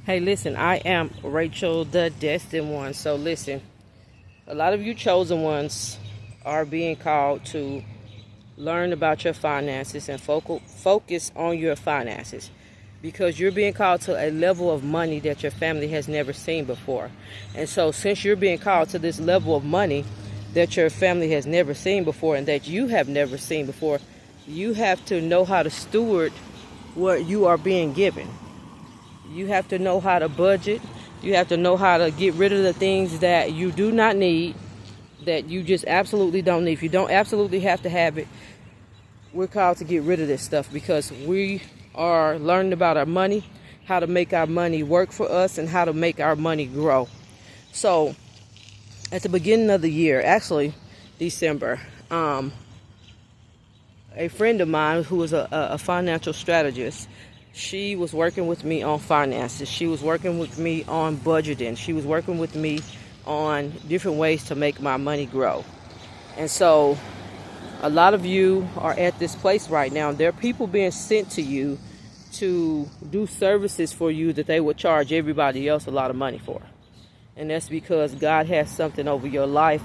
Hey, listen, I am Rachel, the Destined One. So, listen, a lot of you chosen ones are being called to learn about your finances and focus on your finances because you're being called to a level of money that your family has never seen before. And so, since you're being called to this level of money that your family has never seen before and that you have never seen before, you have to know how to steward what you are being given. You have to know how to budget. You have to know how to get rid of the things that you do not need, that you just absolutely don't need. If you don't absolutely have to have it, we're called to get rid of this stuff because we are learning about our money, how to make our money work for us, and how to make our money grow. So, at the beginning of the year, actually December, a friend of mine who is a financial strategist, she was working with me on finances. She was working with me on budgeting. She was working with me on different ways to make my money grow. And so a lot of you are at this place right now. There are people being sent to you to do services for you that they would charge everybody else a lot of money for. And that's because God has something over your life.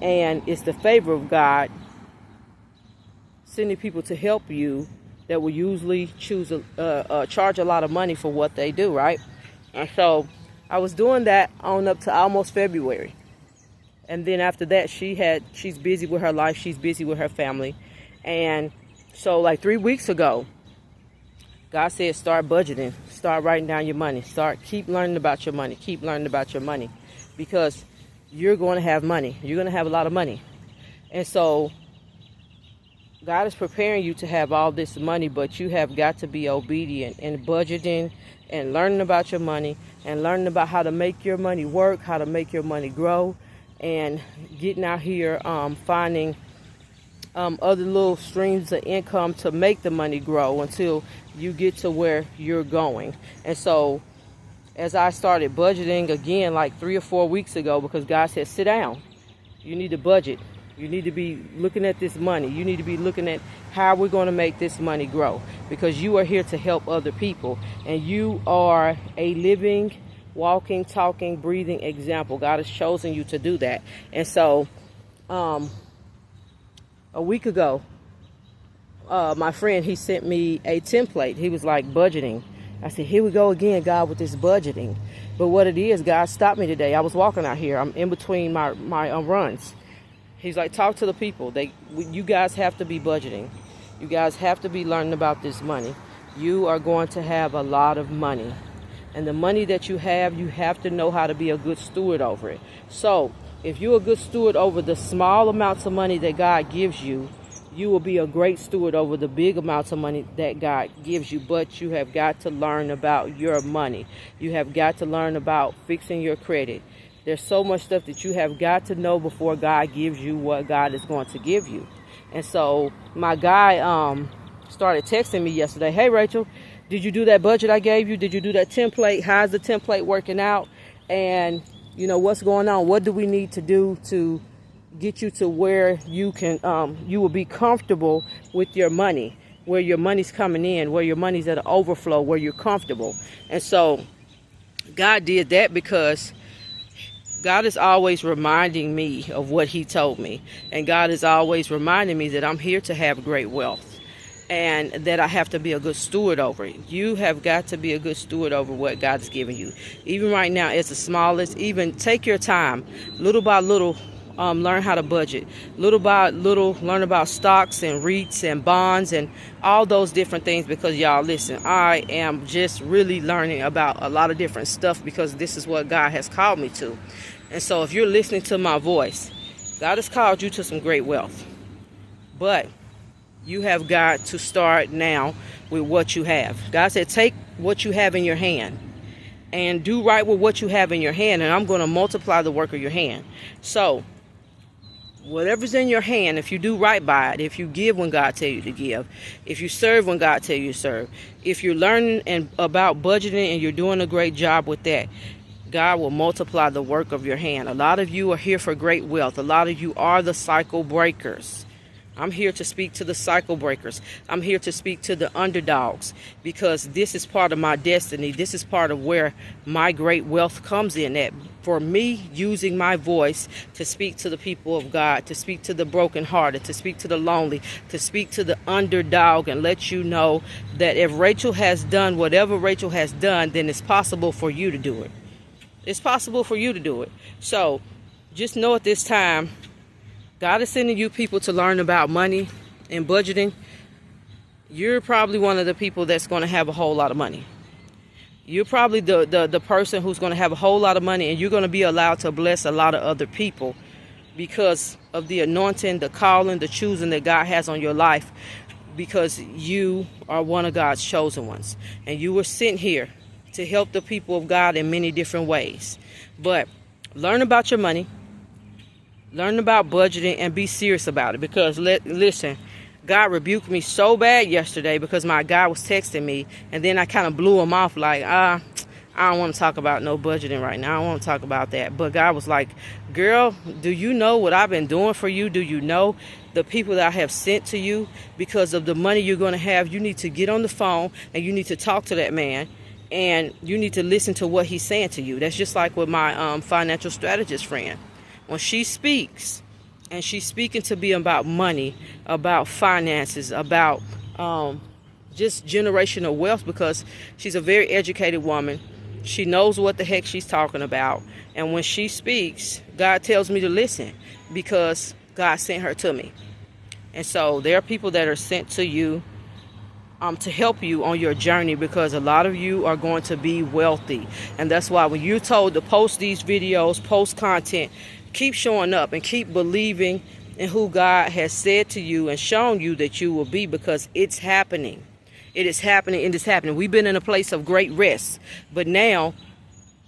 And it's the favor of God sending people to help you that will usually charge a lot of money for what they do, right? And so I was doing that on up to almost February. And then after that, she's busy with her life. She's busy with her family. And so like 3 weeks ago, God said, start budgeting, start writing down your money, keep learning about your money, keep learning about your money, because you're going to have money. You're going to have a lot of money. And so God is preparing you to have all this money, but you have got to be obedient in budgeting and learning about your money and learning about how to make your money work, how to make your money grow, and getting out here finding other little streams of income to make the money grow until you get to where you're going. And so as I started budgeting again like 3 or 4 weeks ago, because God said, sit down, you need to budget. You need to be looking at this money. You need to be looking at how we're going to make this money grow, because you are here to help other people. And you are a living, walking, talking, breathing example. God has chosen you to do that. And so a week ago, my friend, he sent me a template. He was like, budgeting. I said, here we go again, God, with this budgeting. But what it is, God stopped me today. I was walking out here. I'm in between my runs. He's like, talk to the people. You guys have to be budgeting. You guys have to be learning about this money. You are going to have a lot of money. And the money that you have to know how to be a good steward over it. So, if you're a good steward over the small amounts of money that God gives you, you will be a great steward over the big amounts of money that God gives you. But you have got to learn about your money. You have got to learn about fixing your credit. There's so much stuff that you have got to know before God gives you what God is going to give you. And so my guy started texting me yesterday. Hey, Rachel, did you do that budget I gave you? Did you do that template? How's the template working out? And, you know, what's going on? What do we need to do to get you to where you can, you will be comfortable with your money, where your money's coming in, where your money's at an overflow, where you're comfortable. And so God did that because God is always reminding me of what he told me. And God is always reminding me that I'm here to have great wealth and that I have to be a good steward over it. You have got to be a good steward over what God has given you. Even right now, it's the smallest. Even take your time, little by little, learn how to budget. Little by little, learn about stocks and REITs and bonds and all those different things, because y'all, listen, I am just really learning about a lot of different stuff because this is what God has called me to. And so if you're listening to my voice, God has called you to some great wealth. But you have got to start now with what you have. God said, take what you have in your hand and do right with what you have in your hand, and I'm going to multiply the work of your hand. So whatever's in your hand, if you do right by it, if you give when God tells you to give, if you serve when God tells you to serve, if you're learning about budgeting and you're doing a great job with that, God will multiply the work of your hand. A lot of you are here for great wealth. A lot of you are the cycle breakers. I'm here to speak to the cycle breakers. I'm here to speak to the underdogs, because this is part of my destiny. This is part of where my great wealth comes in at. For me, using my voice to speak to the people of God, to speak to the brokenhearted, to speak to the lonely, to speak to the underdog, and let you know that if Rachel has done whatever Rachel has done, then it's possible for you to do it. It's possible for you to do it. So just know at this time, God is sending you people to learn about money and budgeting. You're probably one of the people that's going to have a whole lot of money. You're probably the person who's going to have a whole lot of money, and you're going to be allowed to bless a lot of other people because of the anointing, the calling, the choosing that God has on your life, because you are one of God's chosen ones. And you were sent here to help the people of God in many different ways. But learn about your money, learn about budgeting, and be serious about it. Because listen, God rebuked me so bad yesterday because my guy was texting me, and then I kind of blew him off like, I don't want to talk about no budgeting right now. I don't want to talk about that. But God was like, girl, do you know what I've been doing for you? Do you know the people that I have sent to you? Because of the money you're going to have, you need to get on the phone and you need to talk to that man, and you need to listen to what he's saying to you. That's just like with my financial strategist friend. When she speaks, and she's speaking to me about money, about finances, about just generational wealth, because she's a very educated woman. She knows what the heck she's talking about. And when she speaks, God tells me to listen because God sent her to me. And so there are people that are sent to you to help you on your journey, because a lot of you are going to be wealthy. And that's why when you're told to post these videos, post content, keep showing up and keep believing in who God has said to you and shown you that you will be, because it's happening. It is happening, and it's happening. We've been in a place of great rest, but now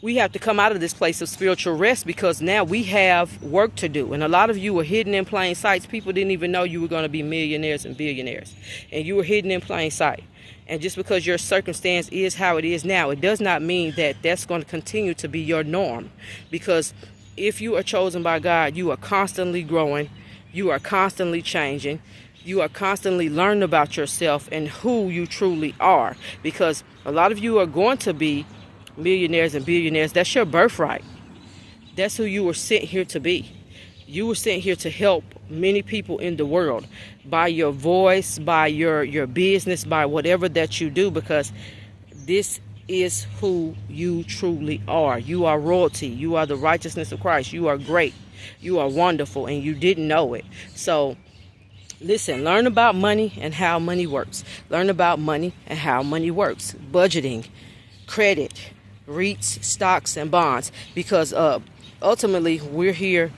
we have to come out of this place of spiritual rest, because now we have work to do. And a lot of you were hidden in plain sight. People didn't even know you were going to be millionaires and billionaires, and you were hidden in plain sight. And just because your circumstance is how it is now, it does not mean that that's going to continue to be your norm, because if you are chosen by God, you are constantly growing, you are constantly changing, you are constantly learning about yourself and who you truly are. Because a lot of you are going to be millionaires and billionaires. That's your birthright. That's who you were sent here to be. You were sent here to help many people in the world by your voice, by your business, by whatever that you do, because this is who you truly are. You are royalty. You are the righteousness of Christ. You are great. You are wonderful, and you didn't know it. So listen, learn about money and how money works. Learn about money and how money works. Budgeting, credit, REITs, stocks, and bonds. Because ultimately, we're here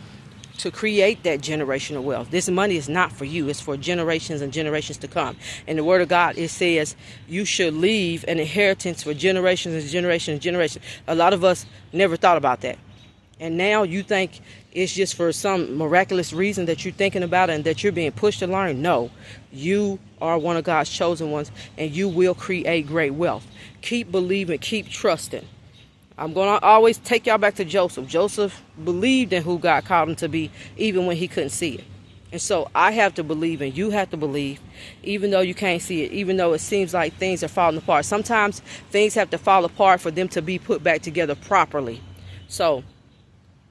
to create that generational wealth. This money is not for you. It's for generations and generations to come. In the Word of God, it says you should leave an inheritance for generations and generations and generations. A lot of us never thought about that. And now you think it's just for some miraculous reason that you're thinking about it and that you're being pushed to learn. No, you are one of God's chosen ones, and you will create great wealth. Keep believing, keep trusting. I'm going to always take y'all back to Joseph. Joseph believed in who God called him to be, even when he couldn't see it. And so I have to believe, and you have to believe, even though you can't see it, even though it seems like things are falling apart. Sometimes things have to fall apart for them to be put back together properly. So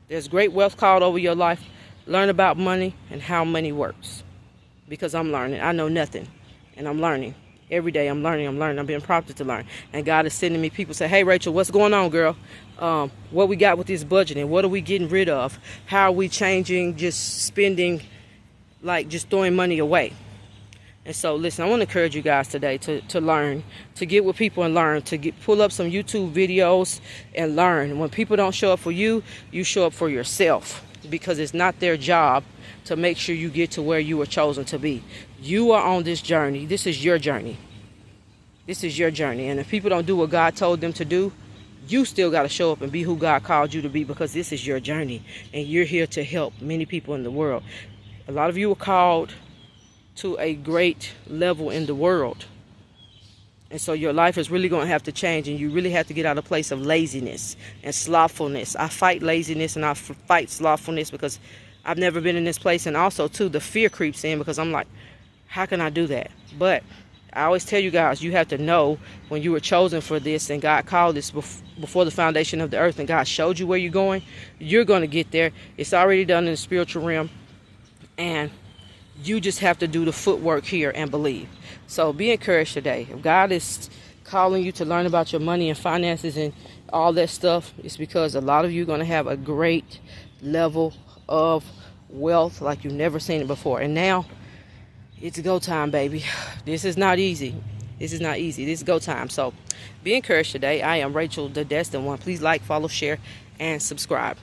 there's great wealth called over your life. Learn about money and how money works. Because I'm learning. I know nothing, and I'm learning. Every day I'm learning. I'm being prompted to learn. And God is sending me people say, hey, Rachel, what's going on, girl? What we got with this budgeting? What are we getting rid of? How are we changing just spending, like just throwing money away? And so, listen, I want to encourage you guys today to learn, to get with people and learn, to pull up some YouTube videos and learn. When people don't show up for you, you show up for yourself, because it's not their job to make sure you get to where you were chosen to be. You are on this journey. This is your journey. This is your journey. And if people don't do what God told them to do, you still got to show up and be who God called you to be, because this is your journey. And you're here to help many people in the world. A lot of you were called to a great level in the world. And so your life is really going to have to change, and you really have to get out of a place of laziness and slothfulness. I fight laziness and I fight slothfulness, because I've never been in this place. And also, too, the fear creeps in because I'm like, how can I do that? But I always tell you guys, you have to know when you were chosen for this and God called this before the foundation of the earth and God showed you where you're going to get there. It's already done in the spiritual realm. And you just have to do the footwork here and believe. So be encouraged today. If God is calling you to learn about your money and finances and all that stuff, it's because a lot of you are going to have a great level of wealth like you've never seen it before. And now it's go time, baby. This is not easy. This is not easy. This is go time. So be encouraged today. I am Rachel, the Destined One. Please like, follow, share, and subscribe.